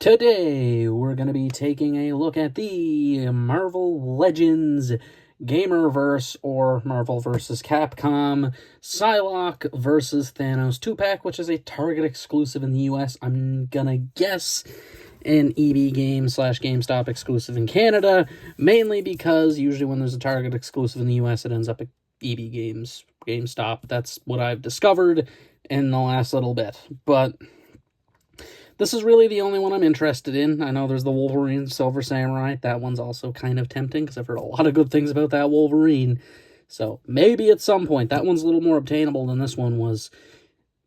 Today, we're going to be taking a look at the Marvel Legends Gamerverse, or Marvel vs. Capcom, Phylocke vs. Thanos 2-pack, which is a Target exclusive in the US. I'm gonna guess an EB game / GameStop exclusive in Canada, mainly because usually when there's a Target exclusive in the US, it ends up at EB Games, GameStop. That's what I've discovered in the last little bit, but this is really the only one I'm interested in. I know there's the Wolverine Silver Samurai. That one's also kind of tempting because I've heard a lot of good things about that Wolverine. So maybe at some point. That one's a little more obtainable than this one was.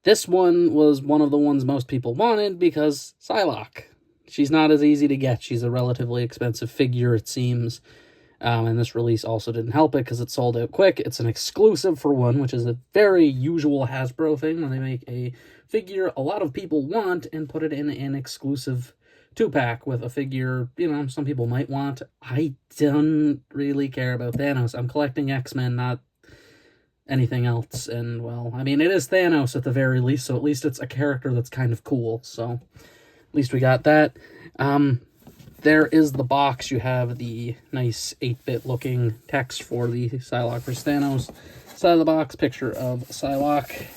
This one was one of the ones most people wanted because Phylocke. She's not as easy to get. She's a relatively expensive figure, it seems. And this release also didn't help it because it sold out quick. It's an exclusive for one, which is a very usual Hasbro thing when they make a figure a lot of people want and put it in an exclusive 2-pack with a figure, you know, some people might want. I don't really care about Thanos. I'm collecting X-Men, not anything else. And, well, I mean, it is Thanos at the very least, so at least it's a character that's kind of cool. So, at least we got that. There is the box. You have the nice 8-bit looking text for the Phylocke vs. Thanos. Side of the box, picture of Phylocke.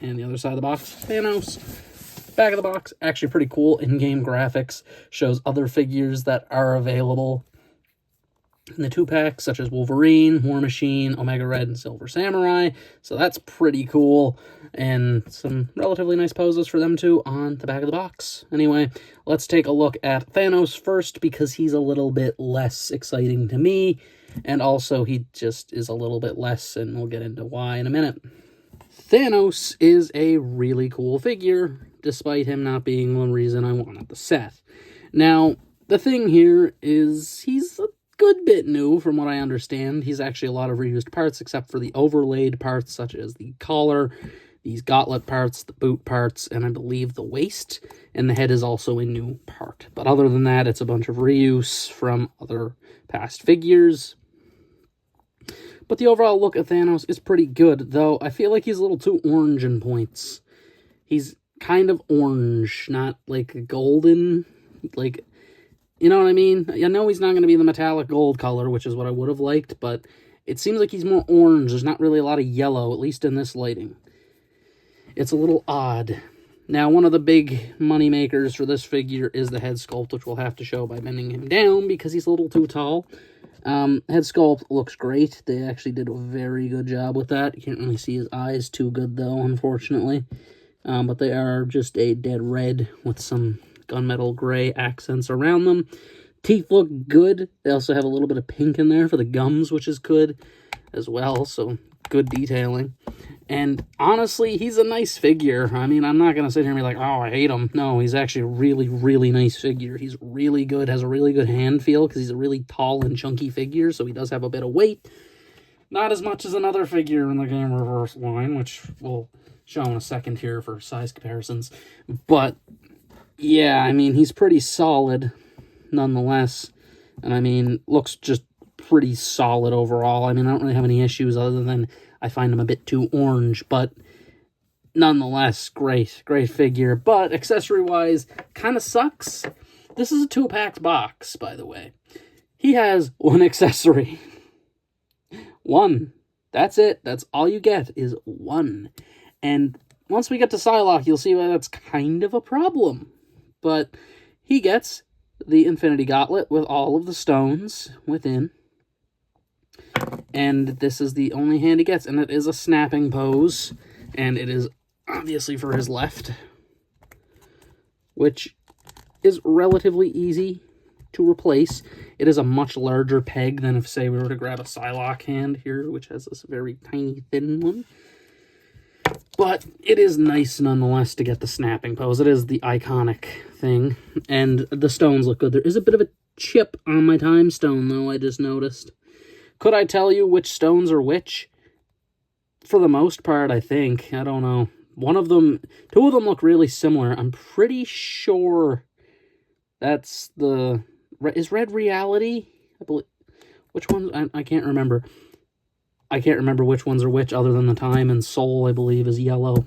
And the other side of the box, Thanos. Back of the box, actually pretty cool in-game graphics. Shows other figures that are available in the 2-pack, such as Wolverine, War Machine, Omega Red, and Silver Samurai. So that's pretty cool. And some relatively nice poses for them too on the back of the box. Anyway, let's take a look at Thanos first, because he's a little bit less exciting to me. And also, he just is a little bit less, and we'll get into why in a minute. Thanos is a really cool figure, despite him not being one reason I wanted the set. Now, the thing here is he's a good bit new from what I understand. He's actually a lot of reused parts, except for the overlaid parts, such as the collar, these gauntlet parts, the boot parts, and I believe the waist, and the head is also a new part. But other than that, it's a bunch of reuse from other past figures. But the overall look of Thanos is pretty good, though I feel like he's a little too orange in points. He's kind of orange, not like golden, like, you know what I mean? I know he's not going to be the metallic gold color, which is what I would have liked, but it seems like he's more orange. There's not really a lot of yellow, at least in this lighting. It's a little odd. Now, one of the big money makers for this figure is the head sculpt, which we'll have to show by bending him down because he's a little too tall. Head sculpt looks great. They actually did a very good job with that. You can't really see his eyes too good, though, unfortunately. But they are just a dead red with some gunmetal gray accents around them. Teeth look good. They also have a little bit of pink in there for the gums, which is good as well. So, good detailing. And honestly, he's a nice figure. I mean, I'm not going to sit here and be like, oh, I hate him. No, he's actually a really, really nice figure. He's really good, has a really good hand feel because he's a really tall and chunky figure, so he does have a bit of weight. Not as much as another figure in the Gamerverse line, which we'll show in a second here for size comparisons. But, yeah, I mean, he's pretty solid nonetheless. And, I mean, looks just pretty solid overall. I mean, I don't really have any issues other than I find him a bit too orange, but nonetheless, great figure. But accessory-wise, kind of sucks. This is a 2-pack box, by the way. He has one accessory. One. That's it. That's all you get is one. And once we get to Phylocke, you'll see why that's kind of a problem. But he gets the Infinity Gauntlet with all of the stones within. And this is the only hand he gets, and it is a snapping pose, and it is obviously for his left, which is relatively easy to replace. It is a much larger peg than if, say, we were to grab a Phylocke hand here, which has this very tiny, thin one. But it is nice, nonetheless, to get the snapping pose. It is the iconic thing, and the stones look good. There is a bit of a chip on my time stone, though, I just noticed. Could I tell you which stones are which? For the most part, I think. I don't know. Two of them look really similar. I'm pretty sure that's the... Is Red Reality? I believe... Which ones? I can't remember. I can't remember which ones are which other than the Time, and Soul, I believe, is yellow.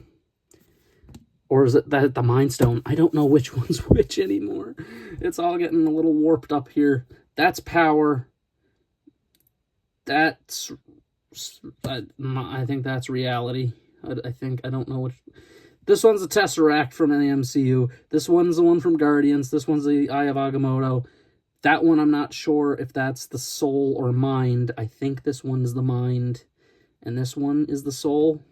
Or is it that the Mind Stone? I don't know which one's which anymore. It's all getting a little warped up here. That's power. That's... I think that's reality. I don't know which... This one's a Tesseract from the MCU. This one's the one from Guardians. This one's the Eye of Agamotto. That one, I'm not sure if that's the soul or mind. I think this one is the mind. And this one is the soul.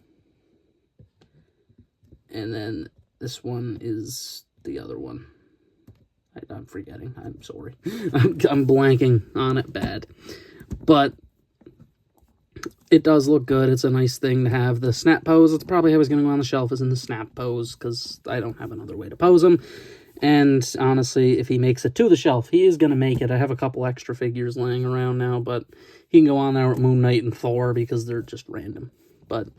And then this one is the other one. I'm forgetting. I'm sorry. I'm blanking on it bad. But it does look good. It's a nice thing to have. The snap pose, it's probably how he's going to go on the shelf, is in the snap pose, because I don't have another way to pose him. And honestly, if he makes it to the shelf, he is going to make it. I have a couple extra figures laying around now, but he can go on there with Moon Knight and Thor because they're just random. But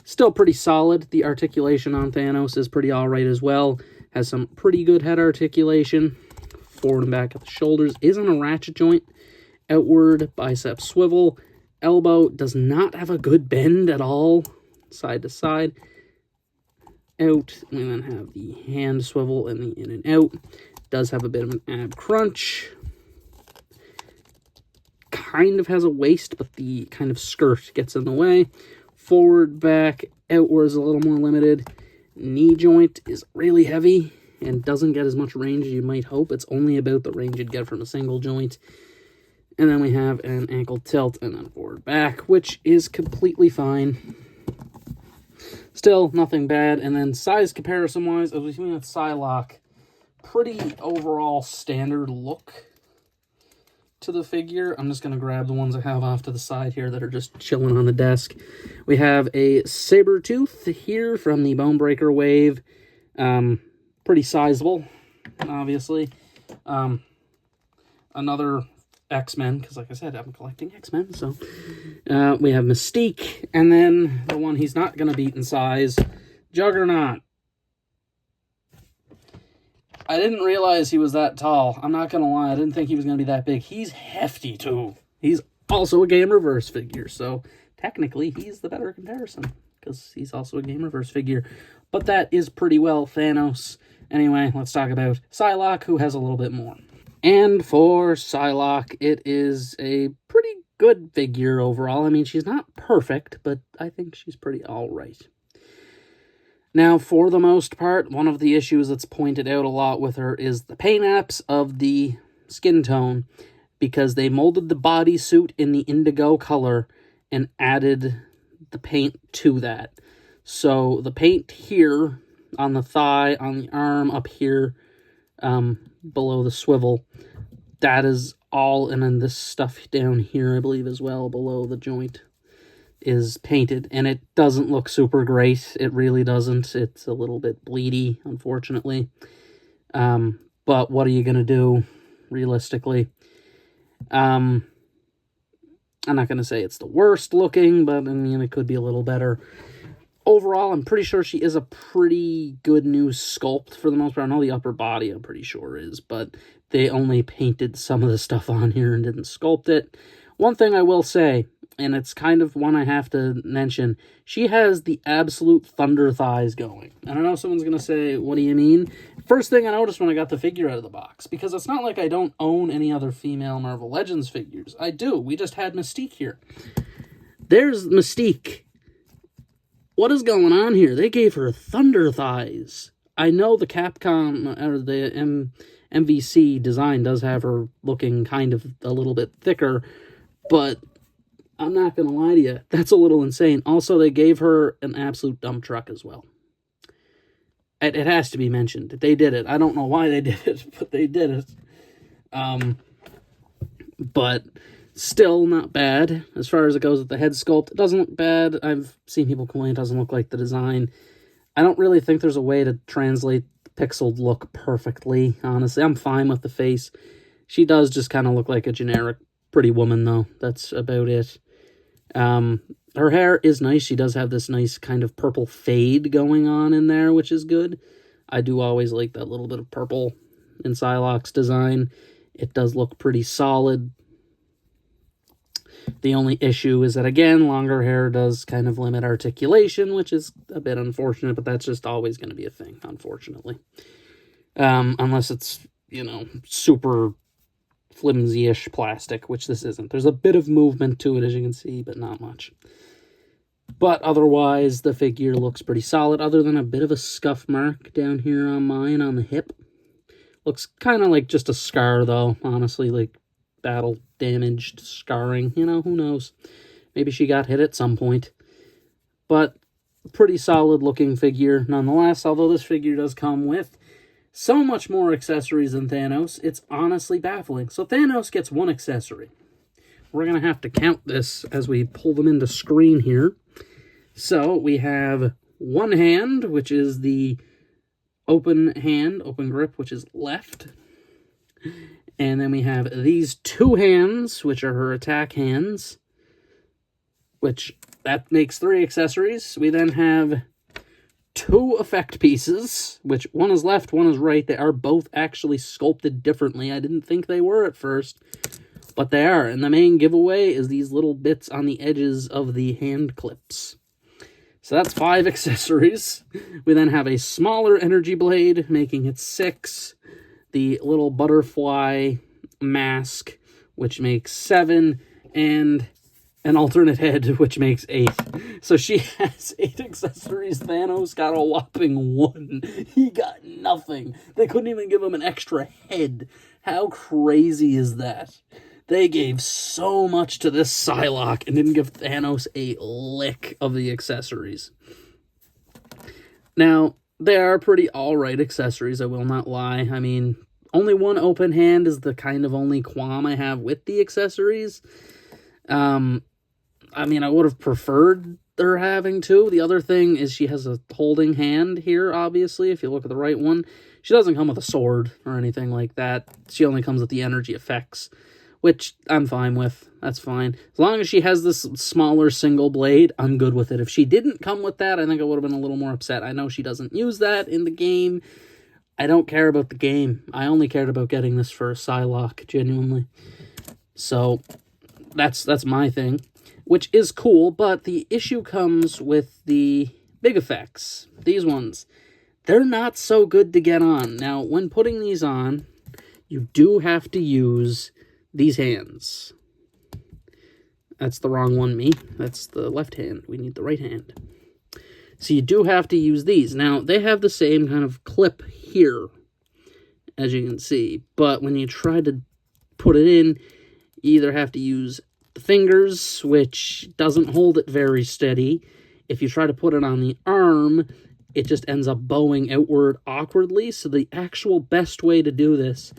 still pretty solid. The articulation on Thanos is pretty alright as well. Has some pretty good head articulation. Forward and back at the shoulders. Is on a ratchet joint. Outward bicep swivel. Elbow does not have a good bend at all. Side to side. Out. We then have the hand swivel and the in and out. Does have a bit of an ab crunch. Kind of has a waist, but the kind of skirt gets in the way. Forward, back, outward is a little more limited. Knee joint is really heavy and doesn't get as much range as you might hope. It's only about the range you'd get from a single joint. And then we have an ankle tilt and then forward back, which is completely fine. Still, nothing bad. And then size comparison-wise, as we've seen with Phylocke, pretty overall standard look to the figure. I'm just going to grab the ones I have off to the side here that are just chilling on the desk. We have a Sabretooth here from the Bonebreaker wave. Pretty sizable, obviously. Another X-Men, because like I said, I'm collecting X-Men, so we have Mystique, and then the one he's not going to beat in size, Juggernaut. I didn't realize he was that tall. I'm not going to lie, I didn't think he was going to be that big. He's hefty, too. He's also a Gamerverse figure, so technically he's the better comparison, because he's also a Gamerverse figure. But that is pretty well Thanos. Anyway, let's talk about Phylocke, who has a little bit more. And for Phylocke, it is a pretty good figure overall. I mean, she's not perfect, but I think she's pretty alright. Now, for the most part, one of the issues that's pointed out a lot with her is the paint apps of the skin tone, because they molded the bodysuit in the indigo color and added the paint to that. So the paint here on the thigh, on the arm, up here, below the swivel, that is all, and then this stuff down here, I believe, as well, below the joint, is painted, and it doesn't look super great. It really doesn't. It's a little bit bleedy, unfortunately. But what are you going to do, realistically? I'm not going to say it's the worst looking, but I mean, it could be a little better. Overall, I'm pretty sure she is a pretty good new sculpt for the most part. I know the upper body, I'm pretty sure is, but they only painted some of the stuff on here and didn't sculpt it. One thing I will say, and it's kind of one I have to mention, she has the absolute thunder thighs going. And I know someone's going to say, what do you mean? First thing I noticed when I got the figure out of the box, because it's not like I don't own any other female Marvel Legends figures. I do. We just had Mystique here. There's Mystique. What is going on here? They gave her thunder thighs. I know the Capcom, or the MVC design does have her looking kind of a little bit thicker, but I'm not going to lie to you, that's a little insane. Also, they gave her an absolute dump truck as well. It has to be mentioned. They did it. I don't know why they did it, but they did it. But still not bad. As far as it goes with the head sculpt, it doesn't look bad. I've seen people complain it doesn't look like the design. I don't really think there's a way to translate the pixeled look perfectly, honestly. I'm fine with the face. She does just kind of look like a generic pretty woman, though. That's about it. Her hair is nice. She does have this nice kind of purple fade going on in there, which is good. I do always like that little bit of purple in Phylocke's design. It does look pretty solid. The only issue is that, again, longer hair does kind of limit articulation, which is a bit unfortunate, but that's just always going to be a thing, unfortunately. Unless it's, you know, super flimsy-ish plastic, which this isn't. There's a bit of movement to it, as you can see, but not much. But otherwise, the figure looks pretty solid, other than a bit of a scuff mark down here on mine on the hip. Looks kind of like just a scar, though, honestly, like battle-damaged scarring. You know, who knows? Maybe she got hit at some point. But pretty solid-looking figure, nonetheless, although this figure does come with so much more accessories than Thanos, it's honestly baffling. So Thanos gets one accessory. We're going to have to count this as we pull them into screen here. So we have one hand, which is the open hand, open grip, which is left. And then we have these two hands, which are her attack hands, which that makes 3 accessories. We then have 2 effect pieces, which one is left, one is right. They are both actually sculpted differently. I didn't think they were at first, but they are. And the main giveaway is these little bits on the edges of the hand clips. So that's 5 accessories. We then have a smaller energy blade, making it 6. The little butterfly mask, which makes 7. And an alternate head, which makes 8. So she has 8 accessories. Thanos got a whopping 1. He got nothing. They couldn't even give him an extra head. How crazy is that? They gave so much to this Phylocke and didn't give Thanos a lick of the accessories. Now, they are pretty alright accessories, I will not lie. I mean, only one open hand is the kind of only qualm I have with the accessories. I mean, I would have preferred her having 2. The other thing is she has a holding hand here, obviously, if you look at the right one. She doesn't come with a sword or anything like that. She only comes with the energy effects, which I'm fine with. That's fine. As long as she has this smaller single blade, I'm good with it. If she didn't come with that, I think I would have been a little more upset. I know she doesn't use that in the game. I don't care about the game. I only cared about getting this for a Phylocke, genuinely. So, that's my thing, which is cool, but the issue comes with the big effects. These ones, they're not so good to get on. Now, when putting these on, you do have to use these hands. That's the wrong one, me. That's the left hand. We need the right hand. So you do have to use these. Now, they have the same kind of clip here, as you can see. But when you try to put it in, you either have to use the fingers, which doesn't hold it very steady. If you try to put it on the arm, it just ends up bowing outward awkwardly. So the actual best way to do this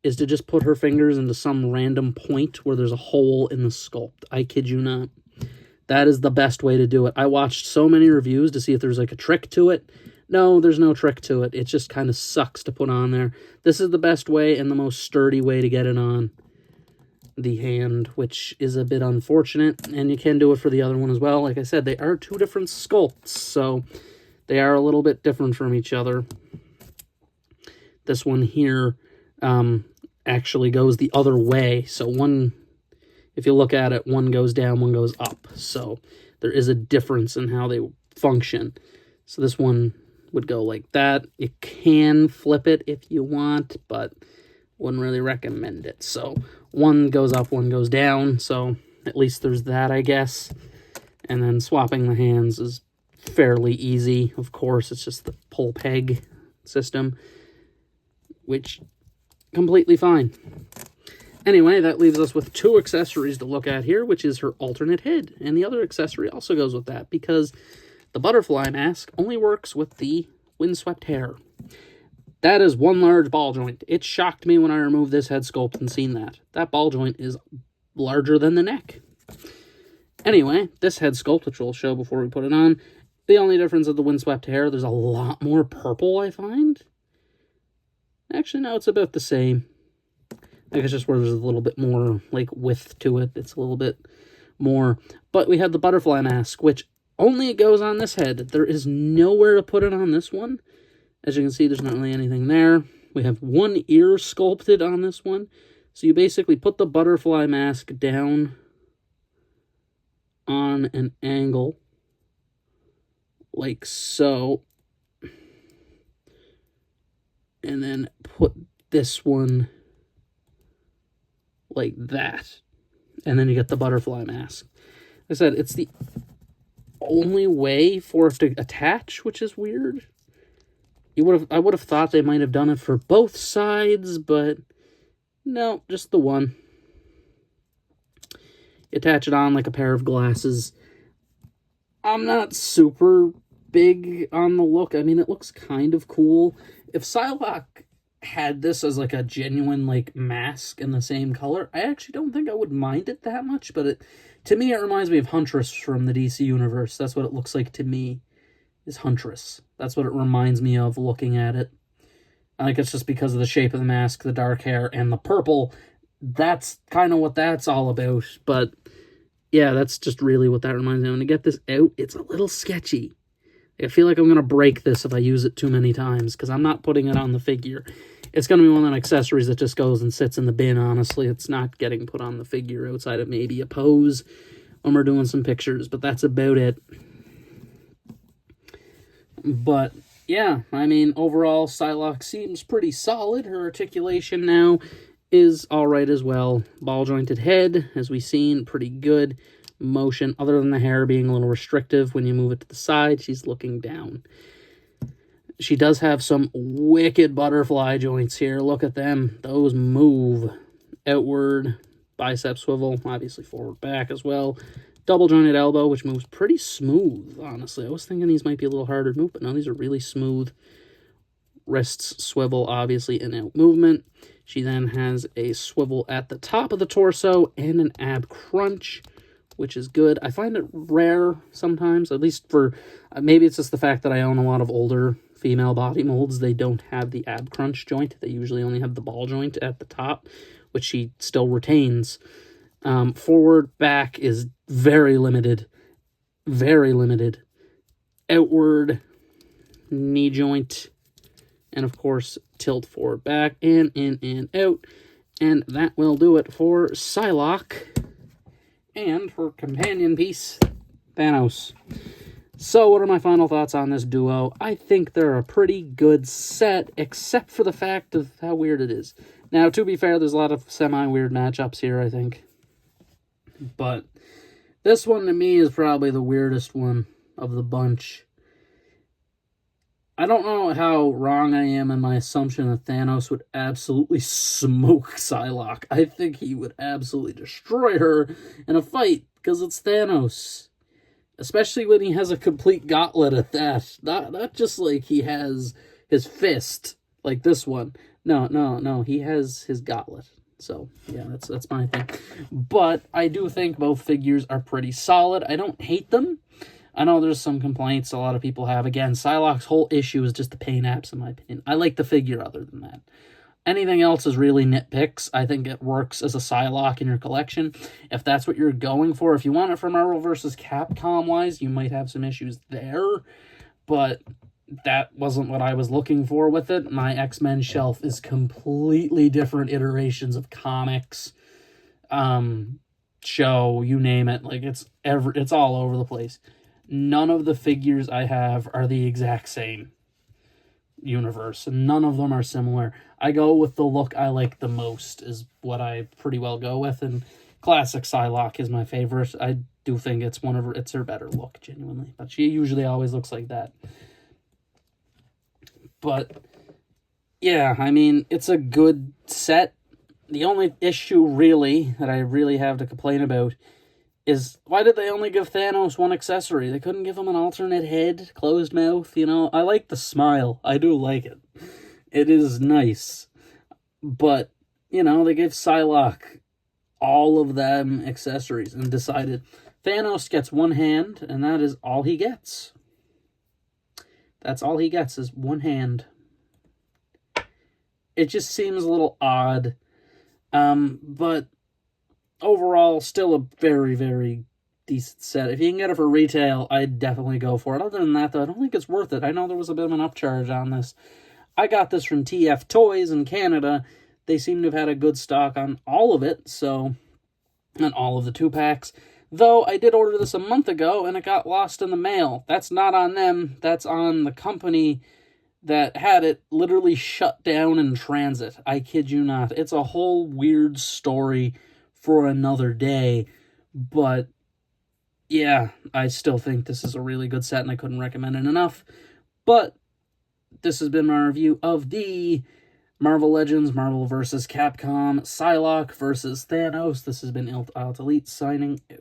is to just put her fingers into some random point where there's a hole in the sculpt. I kid you not. That is the best way to do it. I watched so many reviews to see if there's like a trick to it. No, there's no trick to it. It just kind of sucks to put on there. This is the best way and the most sturdy way to get it on the hand, which is a bit unfortunate. And you can do it for the other one as well. Like I said, they are 2 different sculpts, so they are a little bit different from each other. This one here actually goes the other way. So one, if you look at it, one goes down, one goes up. So there is a difference in how they function. So this one would go like that. You can flip it if you want, but wouldn't really recommend it. So one goes up, one goes down. So at least there's that, I guess. And then swapping the hands is fairly easy. Of course, it's just the pull peg system, which completely fine. Anyway, that leaves us with 2 accessories to look at here, which is her alternate head. And the other accessory also goes with that, because the butterfly mask only works with the windswept hair. That is one large ball joint. It shocked me when I removed this head sculpt and seen that. That ball joint is larger than the neck. Anyway, this head sculpt, which we'll show before we put it on, the only difference of the windswept hair, there's a lot more purple, I find. Actually, no, it's about the same. I think it's just where there's a little bit more, like, width to it. It's a little bit more. But we have the butterfly mask, which only goes on this head. There is nowhere to put it on this one. As you can see, there's not really anything there. We have one ear sculpted on this one. So you basically put the butterfly mask down on an angle like so, and then put this one like that, and then you get the butterfly mask. Like I said, it's the only way for it to attach, which is weird. I would have thought they might have done it for both sides, but no, just the one. You attach it on like a pair of glasses. I'm not super big on the look. I mean, it looks kind of cool. If Phylocke had this as like a genuine like mask in the same color, I actually don't think I would mind it that much, but to me it reminds me of Huntress from the DC universe. That's what it looks like to me, is Huntress. That's what it reminds me of looking at it. I think it's just because of the shape of the mask, the dark hair, and the purple. That's kind of what that's all about. But yeah, that's just really what that reminds me of. And to get this out, it's a little sketchy. I feel like I'm going to break this if I use it too many times, because I'm not putting it on the figure. It's going to be one of the accessories that just goes and sits in the bin, honestly. It's not getting put on the figure outside of maybe a pose when we're doing some pictures, but that's about it. But yeah, I mean, overall, Phylocke seems pretty solid. Her articulation now is alright as well. Ball-jointed head, as we've seen, pretty good. Motion, other than the hair being a little restrictive when you move it to the side, she's looking down. She does have some wicked butterfly joints here. Look at them. Those move. Outward, bicep swivel, obviously forward back as well. Double jointed elbow, which moves pretty smooth, honestly. I was thinking these might be a little harder to move, but no, these are really smooth. Wrists swivel, obviously, in out movement. She then has a swivel at the top of the torso and an ab crunch, which is good. I find it rare sometimes, at least for, maybe it's just the fact that I own a lot of older female body molds. They don't have the ab crunch joint. They usually only have the ball joint at the top, which she still retains. Forward, back is very limited. Very limited. Outward, knee joint, and of course, tilt forward, back, in, and out. And that will do it for Phylocke. And her companion piece, Thanos. So what are my final thoughts on this duo? I think they're a pretty good set, except for the fact of how weird it is. Now, to be fair, there's a lot of semi-weird matchups here, I think. But this one, to me, is probably the weirdest one of the bunch. I don't know how wrong I am in my assumption that Thanos would absolutely smoke Phylocke. I think he would absolutely destroy her in a fight, because it's Thanos. Especially when he has a complete gauntlet at that. Not just like he has his fist, like this one. No, he has his gauntlet. So, yeah, that's my thing. But I do think both figures are pretty solid. I don't hate them. I know there's some complaints a lot of people have. Again, Phylocke's whole issue is just the paint apps, in my opinion. I like the figure other than that. Anything else is really nitpicks. I think it works as a Phylocke in your collection. If that's what you're going for, if you want it for Marvel vs. Capcom-wise, you might have some issues there. But that wasn't what I was looking for with it. My X-Men shelf is completely different iterations of comics, show, you name it. Like, it's all over the place. None of the figures I have are the exact same universe. None of them are similar. I go with the look I like the most, is what I pretty well go with, and classic Phylocke is my favorite. I do think it's her better look, genuinely. But she usually always looks like that. But yeah, I mean, it's a good set. The only issue really that I really have to complain about is, why did they only give Thanos one accessory? They couldn't give him an alternate head, closed mouth, you know? I like the smile. I do like it. It is nice. But, you know, they gave Phylocke all of them accessories and decided Thanos gets one hand, and that is all he gets. That's all he gets, is one hand. It just seems a little odd. But overall, still a very, very decent set. If you can get it for retail, I'd definitely go for it. Other than that, though, I don't think it's worth it. I know there was a bit of an upcharge on this. I got this from TF Toys in Canada. They seem to have had a good stock on all of it, so, on all of the 2-packs. Though I did order this a month ago and it got lost in the mail. That's not on them. That's on the company that had it literally shut down in transit. I kid you not. It's a whole weird story for another day. But yeah, I still think this is a really good set and I couldn't recommend it enough. But this has been my review of the Marvel Legends, Marvel vs. Capcom, Phylocke vs. Thanos. This has been Alt Elite signing out.